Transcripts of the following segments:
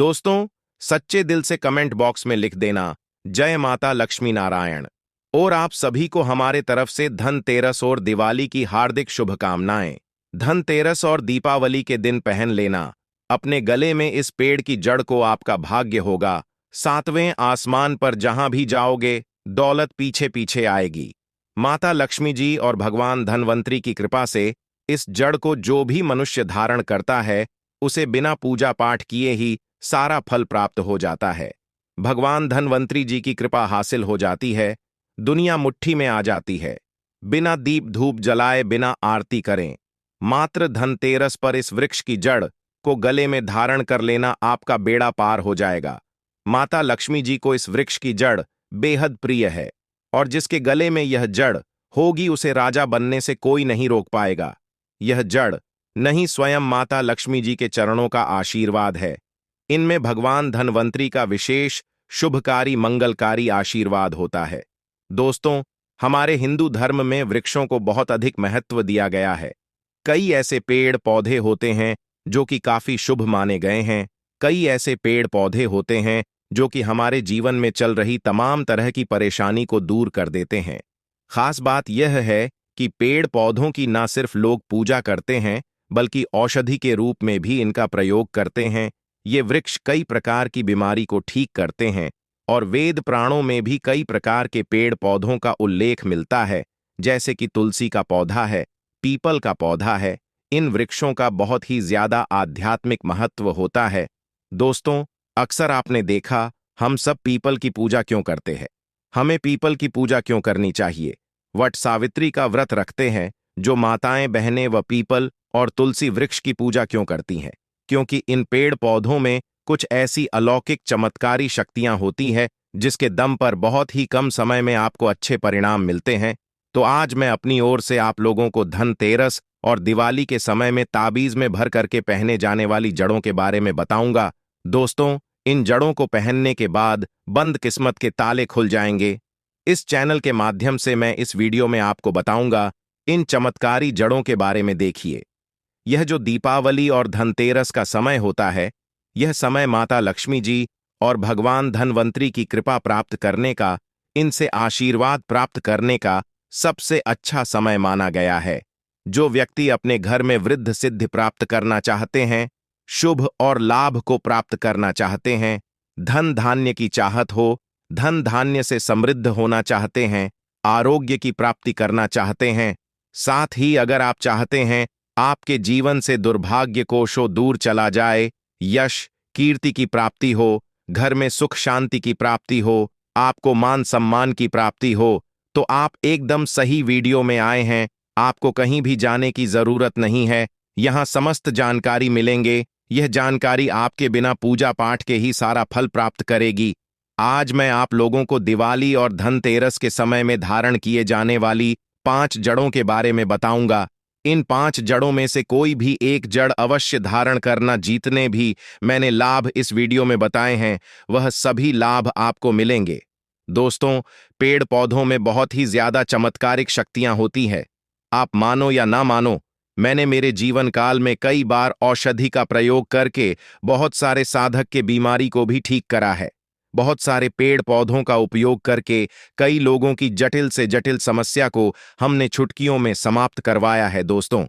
दोस्तों, सच्चे दिल से कमेंट बॉक्स में लिख देना जय माता लक्ष्मी नारायण। और आप सभी को हमारे तरफ से धनतेरस और दिवाली की हार्दिक शुभकामनाएं। धनतेरस और दीपावली के दिन पहन लेना अपने गले में इस पेड़ की जड़ को आपका भाग्य होगा। सातवें आसमान पर जहां भी जाओगे दौलत पीछे पीछे आएगी। माता लक्ष्मी जी और भगवान धनवंतरी की कृपा से इस जड़ को जो भी मनुष्य धारण करता है उसे बिना पूजा पाठ किए ही सारा फल प्राप्त हो जाता है। भगवान धनवंतरी जी की कृपा हासिल हो जाती है, दुनिया मुट्ठी में आ जाती है। बिना दीप धूप जलाए, बिना आरती करें, मात्र धनतेरस पर इस वृक्ष की जड़ को गले में धारण कर लेना आपका बेड़ा पार हो जाएगा। माता लक्ष्मी जी को इस वृक्ष की जड़ बेहद प्रिय है और जिसके गले में यह जड़ होगी उसे राजा बनने से कोई नहीं रोक पाएगा। यह जड़ नहीं, स्वयं माता लक्ष्मी जी के चरणों का आशीर्वाद है। इनमें भगवान धनवंतरी का विशेष शुभकारी मंगलकारी आशीर्वाद होता है। दोस्तों, हमारे हिंदू धर्म में वृक्षों को बहुत अधिक महत्व दिया गया है। कई ऐसे पेड़ पौधे होते हैं जो कि काफी शुभ माने गए हैं। कई ऐसे पेड़ पौधे होते हैं जो कि हमारे जीवन में चल रही तमाम तरह की परेशानी को दूर कर देते हैं। खास बात यह है कि पेड़ पौधों की ना सिर्फ लोग पूजा करते हैं बल्कि औषधि के रूप में भी इनका प्रयोग करते हैं। ये वृक्ष कई प्रकार की बीमारी को ठीक करते हैं और वेद पुराणों में भी कई प्रकार के पेड़ पौधों का उल्लेख मिलता है, जैसे कि तुलसी का पौधा है, पीपल का पौधा है। इन वृक्षों का बहुत ही ज्यादा आध्यात्मिक महत्व होता है। दोस्तों, अक्सर आपने देखा हम सब पीपल की पूजा क्यों करते हैं? हमें पीपल की पूजा क्यों करनी चाहिए? वट सावित्री का व्रत रखते हैं जो माताएं बहनें व पीपल और तुलसी वृक्ष की पूजा क्यों करती हैं? क्योंकि इन पेड़ पौधों में कुछ ऐसी अलौकिक चमत्कारी शक्तियां होती है जिसके दम पर बहुत ही कम समय में आपको अच्छे परिणाम मिलते हैं। तो आज मैं अपनी ओर से आप लोगों को धनतेरस और दिवाली के समय में ताबीज में भर करके पहने जाने वाली जड़ों के बारे में बताऊंगा। दोस्तों, इन जड़ों को पहनने के बाद बंद किस्मत के ताले खुल जाएंगे। इस चैनल के माध्यम से मैं इस वीडियो में आपको बताऊंगा इन चमत्कारी जड़ों के बारे में। देखिए, यह जो दीपावली और धनतेरस का समय होता है, यह समय माता लक्ष्मी जी और भगवान धनवंतरी की कृपा प्राप्त करने का, इनसे आशीर्वाद प्राप्त करने का सबसे अच्छा समय माना गया है। जो व्यक्ति अपने घर में वृद्धि सिद्धि प्राप्त करना चाहते हैं, शुभ और लाभ को प्राप्त करना चाहते हैं, धन धान्य की चाहत हो, धन धान्य से समृद्ध होना चाहते हैं, आरोग्य की प्राप्ति करना चाहते हैं, साथ ही अगर आप चाहते हैं आपके जीवन से दुर्भाग्य कोशों दूर चला जाए, यश कीर्ति की प्राप्ति हो, घर में सुख शांति की प्राप्ति हो, आपको मान सम्मान की प्राप्ति हो, तो आप एकदम सही वीडियो में आए हैं। आपको कहीं भी जाने की जरूरत नहीं है, यहां समस्त जानकारी मिलेंगे। यह जानकारी आपके बिना पूजा पाठ के ही सारा फल प्राप्त करेगी। आज मैं आप लोगों को दिवाली और धनतेरस के समय में धारण किए जाने वाली 5 जड़ों के बारे में बताऊंगा। इन 5 जड़ों में से कोई भी एक जड़ अवश्य धारण करना। जितने भी मैंने लाभ इस वीडियो में बताए हैं वह सभी लाभ आपको मिलेंगे। दोस्तों, पेड़ पौधों में बहुत ही ज्यादा चमत्कारिक शक्तियां होती है। आप मानो या ना मानो, मैंने मेरे जीवन काल में कई बार औषधि का प्रयोग करके बहुत सारे साधक के बीमारी को भी ठीक करा है। बहुत सारे पेड़ पौधों का उपयोग करके कई लोगों की जटिल से जटिल समस्या को हमने चुटकियों में समाप्त करवाया है। दोस्तों,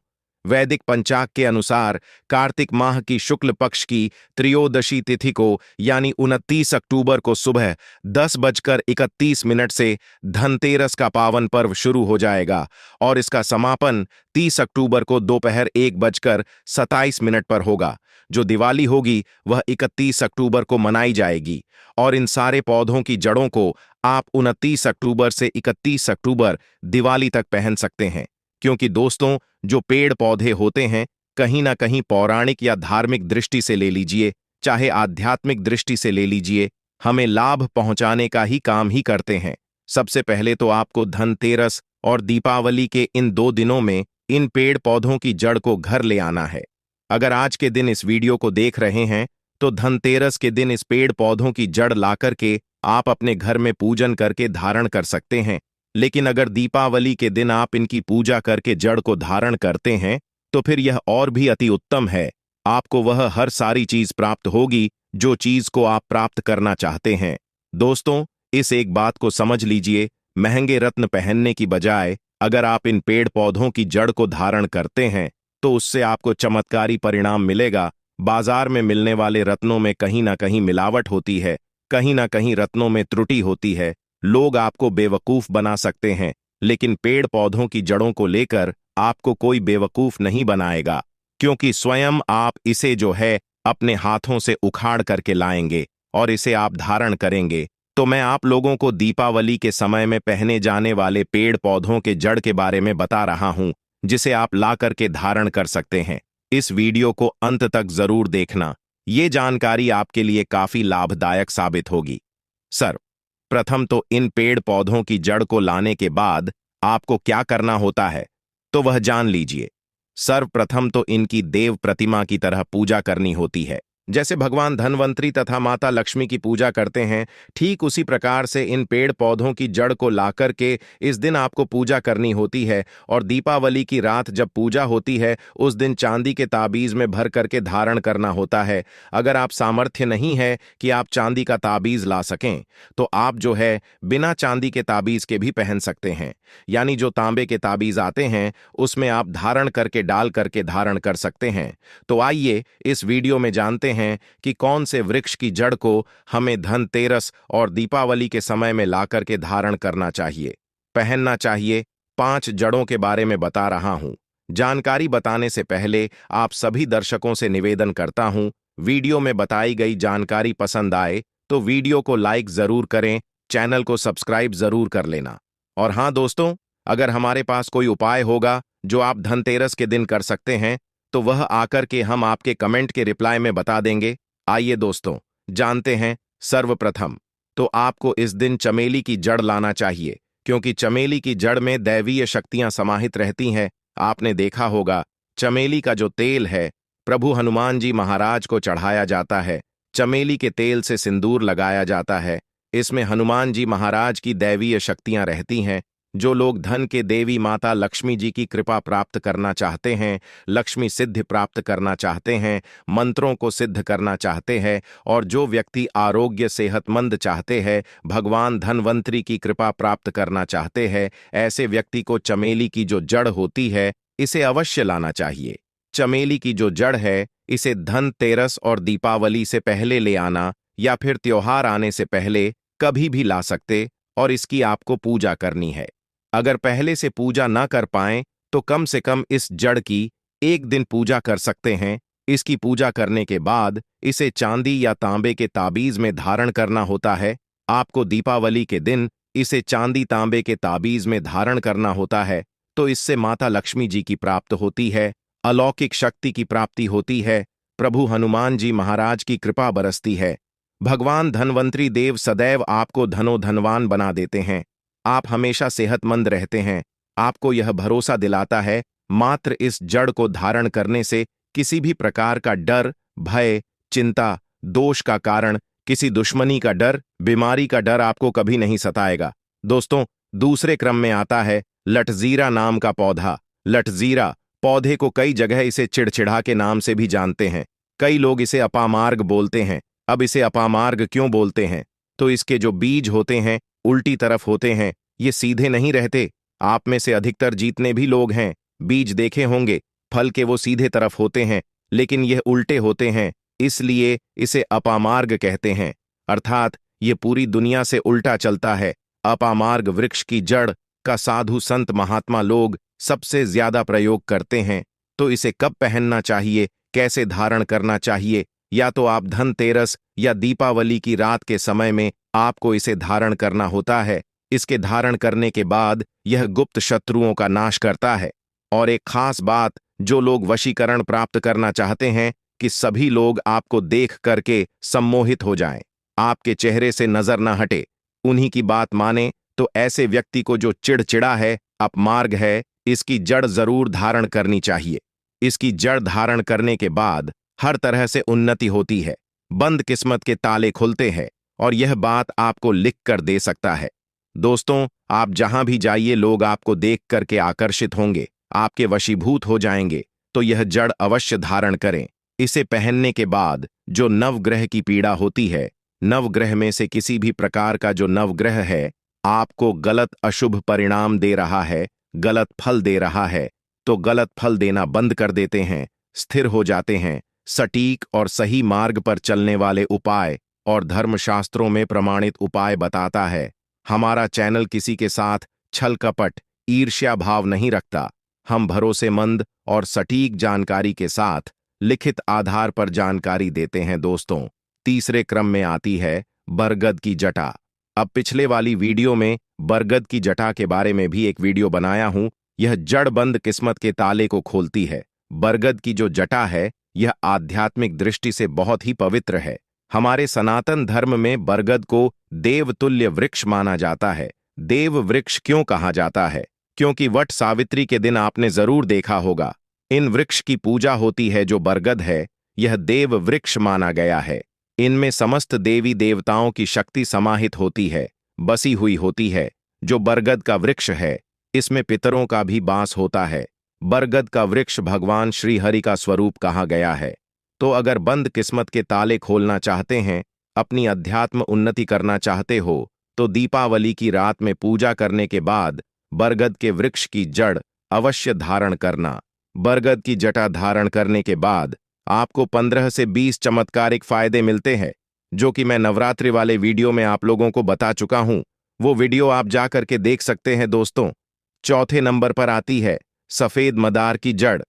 वैदिक पंचाग के अनुसार कार्तिक माह की शुक्ल पक्ष की त्रयोदशी तिथि को यानी 29 अक्टूबर को सुबह 10:31 से धनतेरस का पावन पर्व शुरू हो जाएगा और इसका समापन 30 अक्टूबर को दोपहर 1:27 पर होगा। जो दिवाली होगी वह 31 अक्टूबर को मनाई जाएगी और इन सारे पौधों की जड़ों को आप 29 अक्टूबर से 31 अक्टूबर दिवाली तक पहन सकते हैं। क्योंकि दोस्तों, जो पेड़ पौधे होते हैं कहीं ना कहीं पौराणिक या धार्मिक दृष्टि से ले लीजिए, चाहे आध्यात्मिक दृष्टि से ले लीजिए, हमें लाभ पहुंचाने का ही काम ही करते हैं। सबसे पहले तो आपको धनतेरस और दीपावली के इन 2 दिनों में इन पेड़ पौधों की जड़ को घर ले आना है। अगर आज के दिन इस वीडियो को देख रहे हैं तो धनतेरस के दिन इस पेड़ पौधों की जड़ ला करके आप अपने घर में पूजन करके धारण कर सकते हैं। लेकिन अगर दीपावली के दिन आप इनकी पूजा करके जड़ को धारण करते हैं तो फिर यह और भी अति उत्तम है। आपको वह हर सारी चीज प्राप्त होगी जो चीज को आप प्राप्त करना चाहते हैं। दोस्तों, इस एक बात को समझ लीजिए, महंगे रत्न पहनने की बजाय अगर आप इन पेड़ पौधों की जड़ को धारण करते हैं तो उससे आपको चमत्कारी परिणाम मिलेगा। बाजार में मिलने वाले रत्नों में कहीं ना कहीं मिलावट होती है, कहीं ना कहीं रत्नों में त्रुटि होती है। लोग आपको बेवकूफ बना सकते हैं, लेकिन पेड़ पौधों की जड़ों को लेकर आपको कोई बेवकूफ नहीं बनाएगा, क्योंकि स्वयं आप इसे जो है अपने हाथों से उखाड़ करके लाएंगे और इसे आप धारण करेंगे। तो मैं आप लोगों को दीपावली के समय में पहने जाने वाले पेड़ पौधों के जड़ के बारे में बता रहा हूं, जिसे आप ला करके धारण कर सकते हैं। इस वीडियो को अंत तक जरूर देखना, ये जानकारी आपके लिए काफी लाभदायक साबित होगी। सर, प्रथम तो इन पेड़ पौधों की जड़ को लाने के बाद आपको क्या करना होता है, तो वह जान लीजिए। सर्वप्रथम तो इनकी देव प्रतिमा की तरह पूजा करनी होती है। जैसे भगवान धनवंतरी तथा माता लक्ष्मी की पूजा करते हैं, ठीक उसी प्रकार से इन पेड़ पौधों की जड़ को लाकर के इस दिन आपको पूजा करनी होती है। और दीपावली की रात जब पूजा होती है, उस दिन चांदी के ताबीज में भर करके धारण करना होता है। अगर आप सामर्थ्य नहीं है कि आप चांदी का ताबीज ला सकें, तो आप जो है बिना चांदी के ताबीज के भी पहन सकते हैं। यानी जो तांबे के ताबीज आते हैं, उसमें आप धारण करके डाल करके धारण कर सकते हैं। तो आइए इस वीडियो में जानते हैं कि कौन से वृक्ष की जड़ को हमें धनतेरस और दीपावली के समय में ला करके धारण करना चाहिए, पहनना चाहिए। 5 जड़ों के बारे में बता रहा हूं। जानकारी बताने से पहले आप सभी दर्शकों से निवेदन करता हूं, वीडियो में बताई गई जानकारी पसंद आए तो वीडियो को लाइक जरूर करें, चैनल को सब्सक्राइब जरूर कर लेना। और हां दोस्तों, अगर हमारे पास कोई उपाय होगा जो आप धनतेरस के दिन कर सकते हैं, तो वह आकर के हम आपके कमेंट के रिप्लाई में बता देंगे। आइए दोस्तों, जानते हैं। सर्वप्रथम तो आपको इस दिन चमेली की जड़ लाना चाहिए, क्योंकि चमेली की जड़ में दैवीय शक्तियां समाहित रहती हैं। आपने देखा होगा, चमेली का जो तेल है प्रभु हनुमान जी महाराज को चढ़ाया जाता है। चमेली के तेल से सिंदूर लगाया जाता है। इसमें हनुमान जी महाराज की दैवीय शक्तियां रहती हैं। जो लोग धन के देवी माता लक्ष्मी जी की कृपा प्राप्त करना चाहते हैं, लक्ष्मी सिद्धि प्राप्त करना चाहते हैं, मंत्रों को सिद्ध करना चाहते हैं, और जो व्यक्ति आरोग्य सेहतमंद चाहते हैं, भगवान धनवंतरी की कृपा प्राप्त करना चाहते हैं, ऐसे व्यक्ति को चमेली की जो जड़ होती है, इसे अवश्य लाना चाहिए। चमेली की जो जड़ है, इसे धनतेरस और दीपावली से पहले ले आना या फिर त्योहार आने से पहले कभी भी ला सकते, और इसकी आपको पूजा करनी है। अगर पहले से पूजा ना कर पाएं तो कम से कम इस जड़ की एक दिन पूजा कर सकते हैं। इसकी पूजा करने के बाद इसे चांदी या तांबे के ताबीज में धारण करना होता है। आपको दीपावली के दिन इसे चांदी तांबे के ताबीज में धारण करना होता है, तो इससे माता लक्ष्मी जी की प्राप्त होती है, अलौकिक शक्ति की प्राप्ति होती है, प्रभु हनुमान जी महाराज की कृपा बरसती है। भगवान धनवंतरी देव सदैव आपको धनवान बना देते हैं। आप हमेशा सेहतमंद रहते हैं। आपको यह भरोसा दिलाता है, मात्र इस जड़ को धारण करने से किसी भी प्रकार का डर, भय, चिंता, दोष का कारण, किसी दुश्मनी का डर, बीमारी का डर आपको कभी नहीं सताएगा। दोस्तों, दूसरे क्रम में आता है लटजीरा नाम का पौधा। लटजीरा पौधे को कई जगह इसे चिड़चिड़ा के नाम से भी जानते हैं। कई लोग इसे अपामार्ग बोलते हैं। अब इसे अपामार्ग क्यों बोलते हैं? तो इसके जो बीज होते हैं उल्टी तरफ होते हैं, ये सीधे नहीं रहते। आप में से अधिकतर जितने भी लोग हैं, बीज देखे होंगे, फल के वो सीधे तरफ होते हैं, लेकिन यह उल्टे होते हैं, इसलिए इसे अपामार्ग कहते हैं। अर्थात ये पूरी दुनिया से उल्टा चलता है। अपामार्ग वृक्ष की जड़ का साधु संत महात्मा लोग सबसे ज्यादा प्रयोग करते हैं। तो इसे कब पहनना चाहिए, कैसे धारण करना चाहिए? या तो आप धनतेरस या दीपावली की रात के समय में आपको इसे धारण करना होता है। इसके धारण करने के बाद यह गुप्त शत्रुओं का नाश करता है। और एक खास बात, जो लोग वशीकरण प्राप्त करना चाहते हैं कि सभी लोग आपको देख करके सम्मोहित हो जाएं, आपके चेहरे से नजर न हटे, उन्हीं की बात माने, तो ऐसे व्यक्ति को जो चिड़चिड़ा है, अपमार्ग है, इसकी जड़ जरूर धारण करनी चाहिए। इसकी जड़ धारण करने के बाद हर तरह से उन्नति होती है, बंद किस्मत के ताले खुलते हैं, और यह बात आपको लिख कर दे सकता है। दोस्तों, आप जहां भी जाइए लोग आपको देख करके आकर्षित होंगे, आपके वशीभूत हो जाएंगे। तो यह जड़ अवश्य धारण करें। इसे पहनने के बाद जो नवग्रह की पीड़ा होती है, नवग्रह में से किसी भी प्रकार का जो नवग्रह है आपको गलत अशुभ परिणाम दे रहा है, गलत फल दे रहा है, तो गलत फल देना बंद कर देते हैं, स्थिर हो जाते हैं। सटीक और सही मार्ग पर चलने वाले उपाय और धर्मशास्त्रों में प्रमाणित उपाय बताता है। हमारा चैनल किसी के साथ छल कपट, ईर्ष्या भाव नहीं रखता। हम भरोसेमंद और सटीक जानकारी के साथ लिखित आधार पर जानकारी देते हैं दोस्तों। तीसरे क्रम में आती है बरगद की जटा। अब पिछले वाली वीडियो में बरगद की जटा के बारे में भी एक वीडियो बनाया हूं। यह जड़बंद किस्मत के ताले को खोलती है। बरगद की जो जटा है यह आध्यात्मिक दृष्टि से बहुत ही पवित्र है। हमारे सनातन धर्म में बरगद को देवतुल्य वृक्ष माना जाता है। देव वृक्ष क्यों कहा जाता है? क्योंकि वट सावित्री के दिन आपने जरूर देखा होगा इन वृक्ष की पूजा होती है। जो बरगद है यह देव वृक्ष माना गया है। इनमें समस्त देवी देवताओं की शक्ति समाहित होती है, बसी हुई होती है। जो बरगद का वृक्ष है इसमें पितरों का भी वास होता है। बरगद का वृक्ष भगवान श्री हरि का स्वरूप कहा गया है। तो अगर बंद किस्मत के ताले खोलना चाहते हैं, अपनी अध्यात्म उन्नति करना चाहते हो, तो दीपावली की रात में पूजा करने के बाद बरगद के वृक्ष की जड़ अवश्य धारण करना। बरगद की जटा धारण करने के बाद आपको 15 से 20 चमत्कारिक फायदे मिलते हैं, जो कि मैं नवरात्रि वाले वीडियो में आप लोगों को बता चुका हूं। वो वीडियो आप जा करके देख सकते हैं दोस्तों। चौथे नंबर पर आती है सफेद मदार की जड़।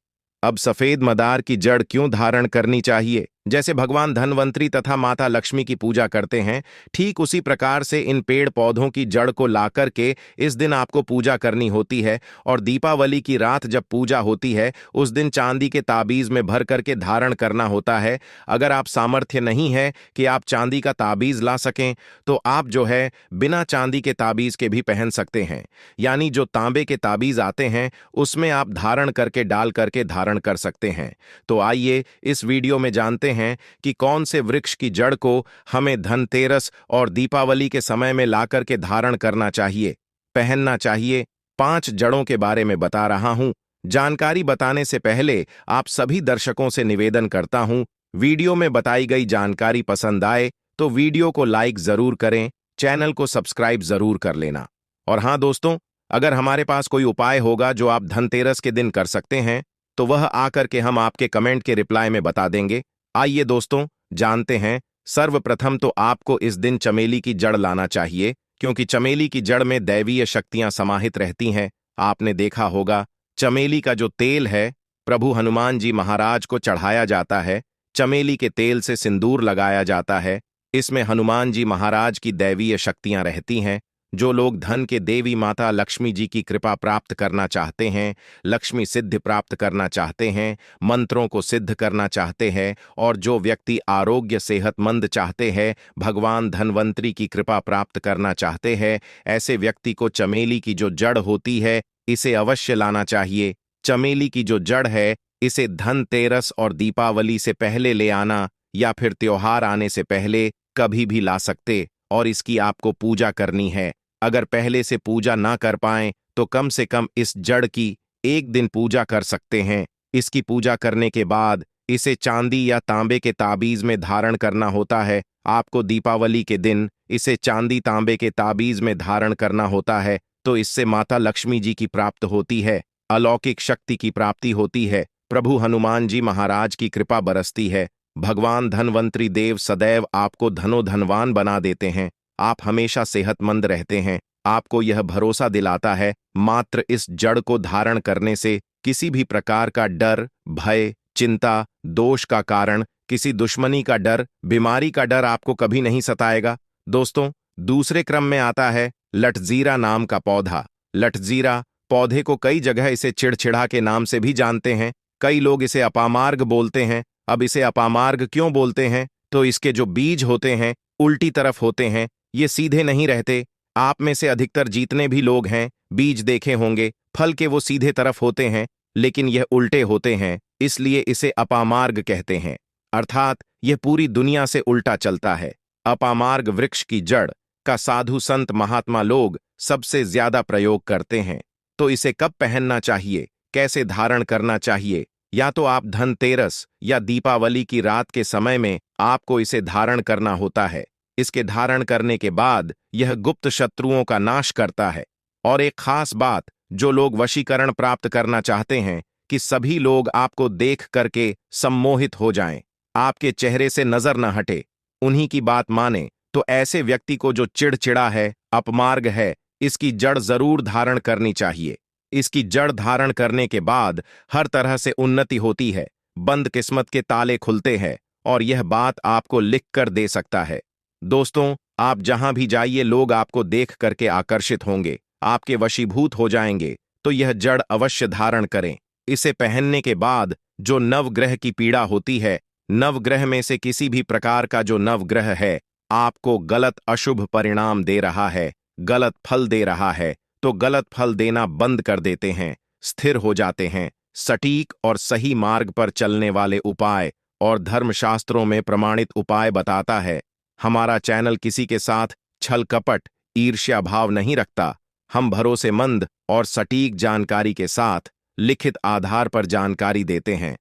अब सफेद मदार की जड़ क्यों धारण करनी चाहिए? जैसे भगवान धनवंतरी तथा माता लक्ष्मी की पूजा करते हैं, ठीक उसी प्रकार से इन पेड़ पौधों की जड़ को लाकर के इस दिन आपको पूजा करनी होती है। और दीपावली की रात जब पूजा होती है उस दिन चांदी के ताबीज में भर करके धारण करना होता है। अगर आप सामर्थ्य नहीं है कि आप चांदी का ताबीज ला सकें, तो आप जो है बिना चांदी के ताबीज के भी पहन सकते हैं। यानी जो तांबे के ताबीज आते हैं उसमें आप धारण करके डाल करके धारण कर सकते हैं। तो आइए इस वीडियो में जानते हैं कि कौन से वृक्ष की जड़ को हमें धनतेरस और दीपावली के समय में लाकर के धारण करना चाहिए, पहनना चाहिए। 5 जड़ों के बारे में बता रहा हूं। जानकारी बताने से पहले आप सभी दर्शकों से निवेदन करता हूं, वीडियो में बताई गई जानकारी पसंद आए तो वीडियो को लाइक जरूर करें, चैनल को सब्सक्राइब जरूर कर लेना। और हां दोस्तों, अगर हमारे पास कोई उपाय होगा जो आप धनतेरस के दिन कर सकते हैं तो वह आकर के हम आपके कमेंट के रिप्लाई में बता देंगे। आइए दोस्तों जानते हैं। सर्वप्रथम तो आपको इस दिन चमेली की जड़ लाना चाहिए, क्योंकि चमेली की जड़ में दैवीय शक्तियां समाहित रहती हैं। आपने देखा होगा चमेली का जो तेल है प्रभु हनुमान जी महाराज को चढ़ाया जाता है। चमेली के तेल से सिंदूर लगाया जाता है। इसमें हनुमान जी महाराज की दैवीय शक्तियां रहती हैं। जो लोग धन के देवी माता लक्ष्मी जी की कृपा प्राप्त करना चाहते हैं, लक्ष्मी सिद्धि प्राप्त करना चाहते हैं, मंत्रों को सिद्ध करना चाहते हैं, और जो व्यक्ति आरोग्य सेहतमंद चाहते हैं, भगवान धनवंतरी की कृपा प्राप्त करना चाहते हैं, ऐसे व्यक्ति को चमेली की जो जड़ होती है इसे अवश्य लाना चाहिए। चमेली की जो जड़ है इसे धनतेरस और दीपावली से पहले ले आना या फिर त्योहार आने से पहले कभी भी ला सकते, और इसकी आपको पूजा करनी है। अगर पहले से पूजा ना कर पाएं तो कम से कम इस जड़ की एक दिन पूजा कर सकते हैं। इसकी पूजा करने के बाद इसे चांदी या तांबे के ताबीज में धारण करना होता है। आपको दीपावली के दिन इसे चांदी तांबे के ताबीज में धारण करना होता है, तो इससे माता लक्ष्मी जी की प्राप्त होती है, अलौकिक शक्ति की प्राप्ति होती है, प्रभु हनुमान जी महाराज की कृपा बरसती है। भगवान धनवंतरी देव सदैव आपको धनोधनवान बना देते हैं। आप हमेशा सेहतमंद रहते हैं। आपको यह भरोसा दिलाता है मात्र इस जड़ को धारण करने से किसी भी प्रकार का डर, भय, चिंता, दोष का कारण, किसी दुश्मनी का डर, बीमारी का डर आपको कभी नहीं सताएगा। दोस्तों, दूसरे क्रम में आता है लटजीरा नाम का पौधा। लटजीरा पौधे को कई जगह इसे चिड़चिड़ा के नाम से भी जानते हैं। कई लोग इसे अपामार्ग बोलते हैं। अब इसे अपामार्ग क्यों बोलते हैं? तो इसके जो बीज होते हैं उल्टी तरफ होते हैं, ये सीधे नहीं रहते। आप में से अधिकतर जितने भी लोग हैं बीज देखे होंगे, फल के वो सीधे तरफ होते हैं, लेकिन यह उल्टे होते हैं, इसलिए इसे अपामार्ग कहते हैं। अर्थात यह पूरी दुनिया से उल्टा चलता है। अपामार्ग वृक्ष की जड़ का साधु संत महात्मा लोग सबसे ज्यादा प्रयोग करते हैं। तो इसे कब पहनना चाहिए, कैसे धारण करना चाहिए, या तो आप धनतेरस या दीपावली की रात के समय में आपको इसे धारण करना होता है। इसके धारण करने के बाद यह गुप्त शत्रुओं का नाश करता है। और एक खास बात, जो लोग वशीकरण प्राप्त करना चाहते हैं कि सभी लोग आपको देख करके सम्मोहित हो जाएं, आपके चेहरे से नजर न हटे, उन्हीं की बात माने, तो ऐसे व्यक्ति को जो चिड़चिड़ा है, अपमार्ग है, इसकी जड़ जरूर धारण करनी चाहिए। इसकी जड़ धारण करने के बाद हर तरह से उन्नति होती है, बंद किस्मत के ताले खुलते हैं, और यह बात आपको लिख कर दे सकता है। दोस्तों, आप जहां भी जाइए लोग आपको देख करके आकर्षित होंगे, आपके वशीभूत हो जाएंगे। तो यह जड़ अवश्य धारण करें। इसे पहनने के बाद जो नवग्रह की पीड़ा होती है, नवग्रह में से किसी भी प्रकार का जो नवग्रह है आपको गलत अशुभ परिणाम दे रहा है, गलत फल दे रहा है, तो गलत फल देना बंद कर देते हैं, स्थिर हो जाते हैं। सटीक और सही मार्ग पर चलने वाले उपाय और धर्मशास्त्रों में प्रमाणित उपाय बताता है। हमारा चैनल किसी के साथ छल कपट, ईर्ष्या भाव नहीं रखता। हम भरोसेमंद और सटीक जानकारी के साथ लिखित आधार पर जानकारी देते हैं।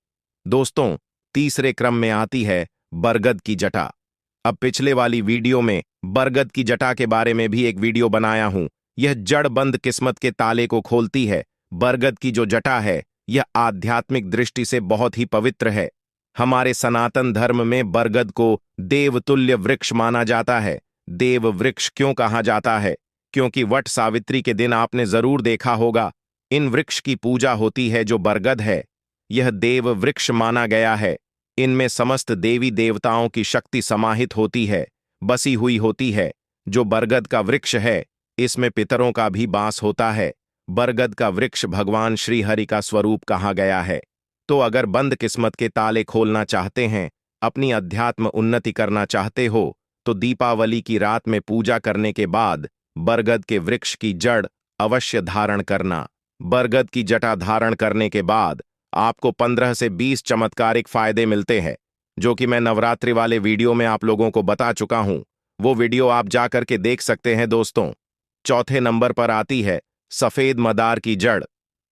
दोस्तों, तीसरे क्रम में आती है बरगद की जटा। अब पिछले वाली वीडियो में बरगद की जटा के बारे में भी एक वीडियो बनाया हूं। यह जड़ बंद किस्मत के ताले को खोलती है। बरगद की जो जटा है यह आध्यात्मिक दृष्टि से बहुत ही पवित्र है। हमारे सनातन धर्म में बरगद को देवतुल्य वृक्ष माना जाता है। देव वृक्ष क्यों कहा जाता है? क्योंकि वट सावित्री के दिन आपने जरूर देखा होगा, इन वृक्ष की पूजा होती है। जो बरगद है यह देव वृक्ष माना गया है। इनमें समस्त देवी देवताओं की शक्ति समाहित होती है, बसी हुई होती है। जो बरगद का वृक्ष है इसमें पितरों का भी वास होता है। बरगद का वृक्ष भगवान श्री हरि का स्वरूप कहा गया है। तो अगर बंद किस्मत के ताले खोलना चाहते हैं, अपनी अध्यात्म उन्नति करना चाहते हो, तो दीपावली की रात में पूजा करने के बाद बरगद के वृक्ष की जड़ अवश्य धारण करना। बरगद की जटा धारण करने के बाद आपको 15 से 20 चमत्कारिक फायदे मिलते हैं, जो कि मैं नवरात्रि वाले वीडियो में आप लोगों को बता चुका हूं। वो वीडियो आप जा करके देख सकते हैं। दोस्तों, चौथे नंबर पर आती है सफेद मदार की जड़।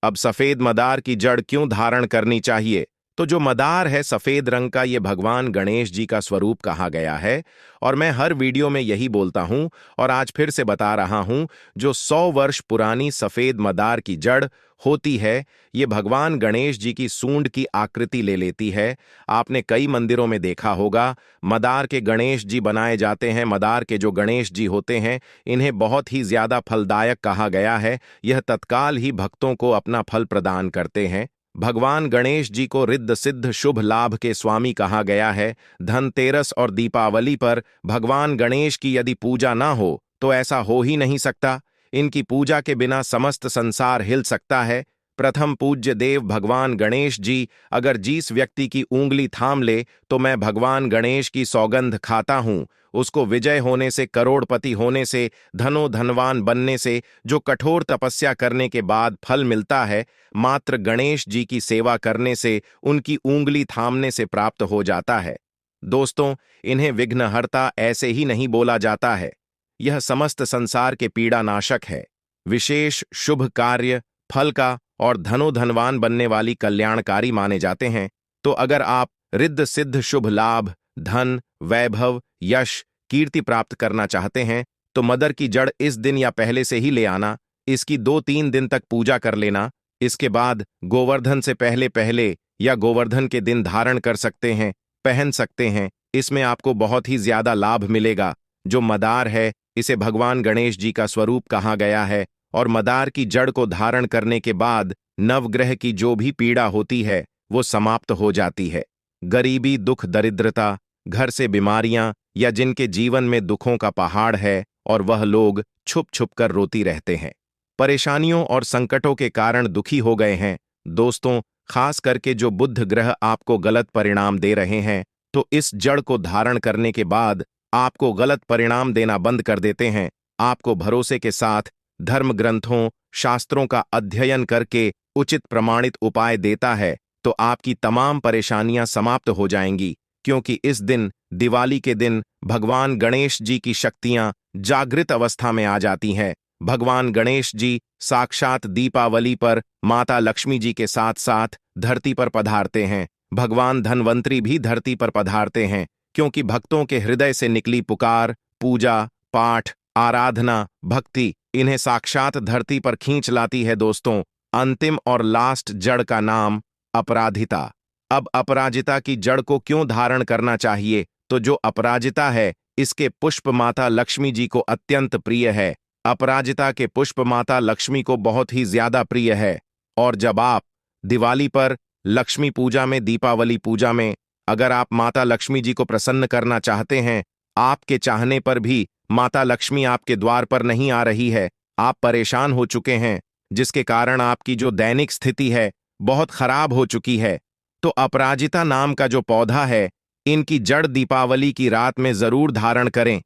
अब सफेद मदार की जड़ क्यों धारण करनी चाहिए? तो जो मदार है सफेद रंग का, ये भगवान गणेश जी का स्वरूप कहा गया है। और मैं हर वीडियो में यही बोलता हूं और आज फिर से बता रहा हूं, जो 100 वर्ष पुरानी सफेद मदार की जड़ होती है, ये भगवान गणेश जी की सूंड की आकृति ले लेती है। आपने कई मंदिरों में देखा होगा, मदार के गणेश जी बनाए जाते हैं। मदार के जो गणेश जी होते हैं इन्हें बहुत ही ज्यादा फलदायक कहा गया है। यह तत्काल ही भक्तों को अपना फल प्रदान करते हैं। भगवान गणेश जी को रिद्ध सिद्ध शुभ लाभ के स्वामी कहा गया है। धनतेरस और दीपावली पर भगवान गणेश की यदि पूजा ना हो तो ऐसा हो ही नहीं सकता। इनकी पूजा के बिना समस्त संसार हिल सकता है। प्रथम पूज्य देव भगवान गणेश जी अगर जिस व्यक्ति की ऊंगली थाम ले तो मैं भगवान गणेश की सौगंध खाता हूं, उसको विजय होने से, करोड़पति होने से, धनो धनवान बनने से, जो कठोर तपस्या करने के बाद फल मिलता है, मात्र गणेश जी की सेवा करने से, उनकी ऊंगली थामने से प्राप्त हो जाता है। दोस्तों, इन्हें विघ्नहर्ता ऐसे ही नहीं बोला जाता है। यह समस्त संसार के पीड़ा नाशक है। विशेष शुभ कार्य, फल का और धनो धनवान बनने वाली कल्याणकारी माने जाते हैं। तो अगर आप रिद्ध सिद्ध शुभ लाभ, धन, वैभव, यश, कीर्ति प्राप्त करना चाहते हैं तो मदर की जड़ इस दिन या पहले से ही ले आना। इसकी 2-3 दिन तक पूजा कर लेना। इसके बाद गोवर्धन से पहले पहले या गोवर्धन के दिन धारण कर सकते हैं, पहन सकते हैं। इसमें आपको बहुत ही ज्यादा लाभ मिलेगा। जो मदार है इसे भगवान गणेश जी का स्वरूप कहा गया है और मदार की जड़ को धारण करने के बाद नवग्रह की जो भी पीड़ा होती है वो समाप्त हो जाती है। गरीबी, दुख, दरिद्रता, घर से बीमारियां या जिनके जीवन में दुखों का पहाड़ है और वह लोग छुप छुप कर रोती रहते हैं, परेशानियों और संकटों के कारण दुखी हो गए हैं। दोस्तों, खास करके जो बुध ग्रह आपको गलत परिणाम दे रहे हैं, तो इस जड़ को धारण करने के बाद आपको गलत परिणाम देना बंद कर देते हैं। आपको भरोसे के साथ धर्म ग्रंथों, शास्त्रों का अध्ययन करके उचित प्रमाणित उपाय देता है, तो आपकी तमाम परेशानियां समाप्त हो जाएंगी। क्योंकि इस दिन, दिवाली के दिन, भगवान गणेश जी की शक्तियां जागृत अवस्था में आ जाती हैं। भगवान गणेश जी साक्षात दीपावली पर माता लक्ष्मी जी के साथ साथ धरती पर पधारते हैं। भगवान धन्वंतरी भी धरती पर पधारते हैं, क्योंकि भक्तों के हृदय से निकली पुकार, पूजा, पाठ, आराधना, भक्ति इन्हें साक्षात धरती पर खींच लाती है। दोस्तों, अंतिम और लास्ट जड़ का नाम अपराजिता। अब अपराजिता की जड़ को क्यों धारण करना चाहिए? तो जो अपराजिता है, इसके पुष्प माता लक्ष्मी जी को अत्यंत प्रिय है। अपराजिता के पुष्प माता लक्ष्मी को बहुत ही ज्यादा प्रिय है। और जब आप दिवाली पर, लक्ष्मी पूजा में, दीपावली पूजा में अगर आप माता लक्ष्मी जी को प्रसन्न करना चाहते हैं, आपके चाहने पर भी माता लक्ष्मी आपके द्वार पर नहीं आ रही है, आप परेशान हो चुके हैं, जिसके कारण आपकी जो दैनिक स्थिति है बहुत खराब हो चुकी है, तो अपराजिता नाम का जो पौधा है, इनकी जड़ दीपावली की रात में जरूर धारण करें।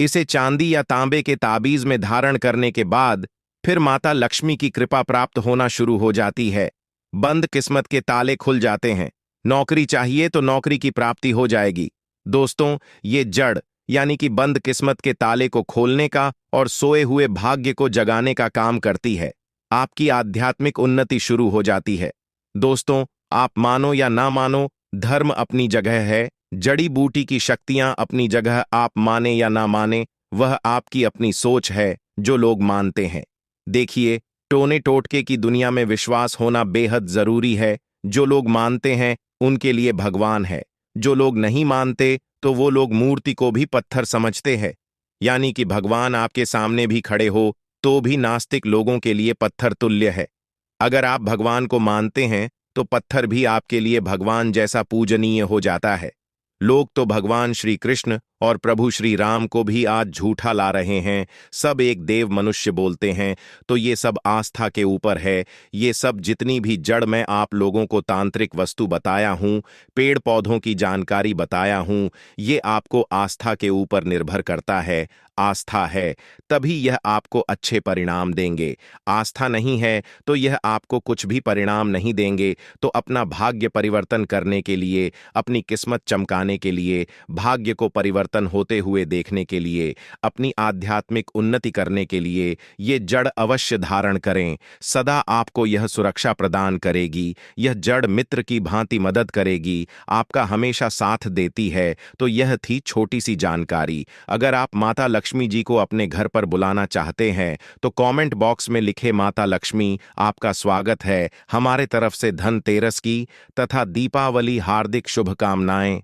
इसे चांदी या तांबे के ताबीज में धारण करने के बाद फिर माता लक्ष्मी की कृपा प्राप्त होना शुरू हो जाती है। बंद किस्मत के ताले खुल जाते हैं। नौकरी चाहिए तो नौकरी की प्राप्ति हो जाएगी। दोस्तों, ये जड़ यानी कि बंद किस्मत के ताले को खोलने का और सोए हुए भाग्य को जगाने का काम करती है। आपकी आध्यात्मिक उन्नति शुरू हो जाती है। दोस्तों, आप मानो या ना मानो, धर्म अपनी जगह है, जड़ी बूटी की शक्तियां अपनी जगह, आप माने या ना माने, वह आपकी अपनी सोच है जो लोग मानते हैं। देखिए, टोने टोटके की दुनिया में विश्वास होना बेहद जरूरी है। जो लोग मानते हैं उनके लिए भगवान है, जो लोग नहीं मानते तो वो लोग मूर्ति को भी पत्थर समझते हैं। यानी कि भगवान आपके सामने भी खड़े हो तो भी नास्तिक लोगों के लिए पत्थर तुल्य है। अगर आप भगवान को मानते हैं तो पत्थर भी आपके लिए भगवान जैसा पूजनीय हो जाता है। लोग तो भगवान श्री कृष्ण और प्रभु श्री राम को भी आज झूठा ला रहे हैं। सब एक देव मनुष्य बोलते हैं, तो ये सब आस्था के ऊपर है। ये सब जितनी भी जड़ मैं आप लोगों को तांत्रिक वस्तु बताया हूँ, पेड़ पौधों की जानकारी बताया हूँ, ये आपको आस्था के ऊपर निर्भर करता है। आस्था है तभी यह आपको अच्छे परिणाम देंगे। आस्था नहीं है तो यह आपको कुछ भी परिणाम नहीं देंगे। तो अपना भाग्य परिवर्तन करने के लिए, अपनी किस्मत चमकाने के लिए, भाग्य को परिवर्तन होते हुए देखने के लिए, अपनी आध्यात्मिक उन्नति करने के लिए ये जड़ अवश्य धारण करें। सदा आपको यह सुरक्षा प्रदान करेगी। यह जड़ मित्र की भांति मदद करेगी, आपका हमेशा साथ देती है। तो यह थी छोटी सी जानकारी। अगर आप माता लक्ष्मी जी को अपने घर पर बुलाना चाहते हैं तो कमेंट बॉक्स में लिखे माता लक्ष्मी आपका स्वागत है। हमारे तरफ से धनतेरस की तथा दीपावली हार्दिक शुभकामनाएं।